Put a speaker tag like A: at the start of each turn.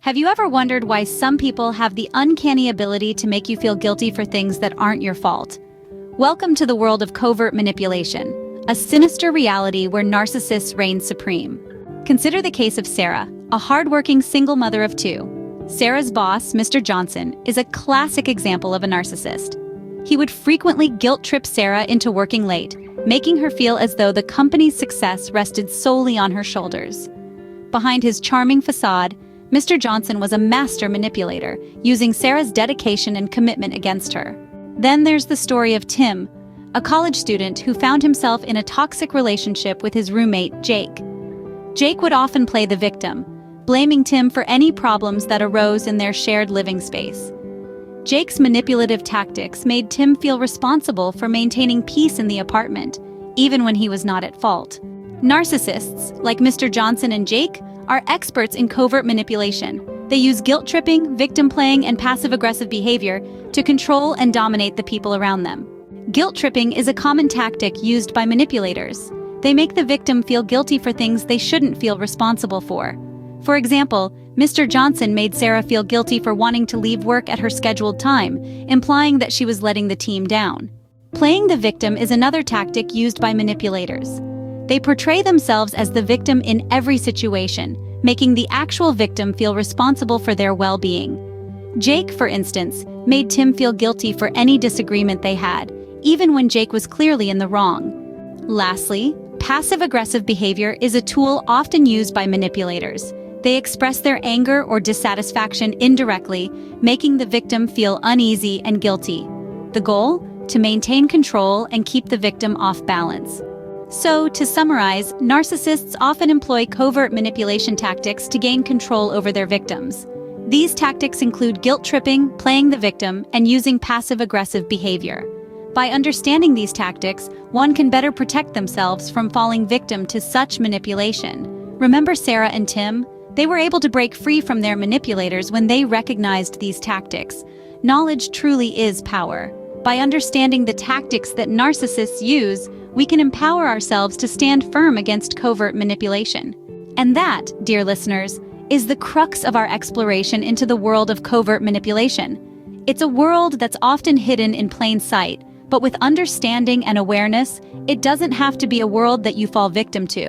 A: Have you ever wondered why some people have the uncanny ability to make you feel guilty for things that aren't your fault? Welcome to the world of covert manipulation, a sinister reality where narcissists reign supreme. Consider the case of Sarah, a hardworking single mother of two. Sarah's boss, Mr. Johnson, is a classic example of a narcissist. He would frequently guilt-trip Sarah into working late, making her feel as though the company's success rested solely on her shoulders. Behind his charming facade, Mr. Johnson was a master manipulator, using Sarah's dedication and commitment against her. Then there's the story of Tim, a college student who found himself in a toxic relationship with his roommate, Jake. Jake would often play the victim, blaming Tim for any problems that arose in their shared living space. Jake's manipulative tactics made Tim feel responsible for maintaining peace in the apartment, even when he was not at fault. Narcissists, like Mr. Johnson and Jake, are experts in covert manipulation. They use guilt-tripping, victim-playing, and passive-aggressive behavior to control and dominate the people around them. Guilt-tripping is a common tactic used by manipulators. They make the victim feel guilty for things they shouldn't feel responsible for. For example, Mr. Johnson made Sarah feel guilty for wanting to leave work at her scheduled time, implying that she was letting the team down. Playing the victim is another tactic used by manipulators. They portray themselves as the victim in every situation, making the actual victim feel responsible for their well-being. Jake, for instance, made Tim feel guilty for any disagreement they had, even when Jake was clearly in the wrong. Lastly, passive-aggressive behavior is a tool often used by manipulators. They express their anger or dissatisfaction indirectly, making the victim feel uneasy and guilty. The goal? To maintain control and keep the victim off balance. So, to summarize, narcissists often employ covert manipulation tactics to gain control over their victims. These tactics include guilt-tripping, playing the victim, and using passive-aggressive behavior. By understanding these tactics, one can better protect themselves from falling victim to such manipulation. Remember Sarah and Tim? They were able to break free from their manipulators when they recognized these tactics. Knowledge truly is power. By understanding the tactics that narcissists use, we can empower ourselves to stand firm against covert manipulation. And that, dear listeners, is the crux of our exploration into the world of covert manipulation. It's a world that's often hidden in plain sight, but with understanding and awareness, it doesn't have to be a world that you fall victim to.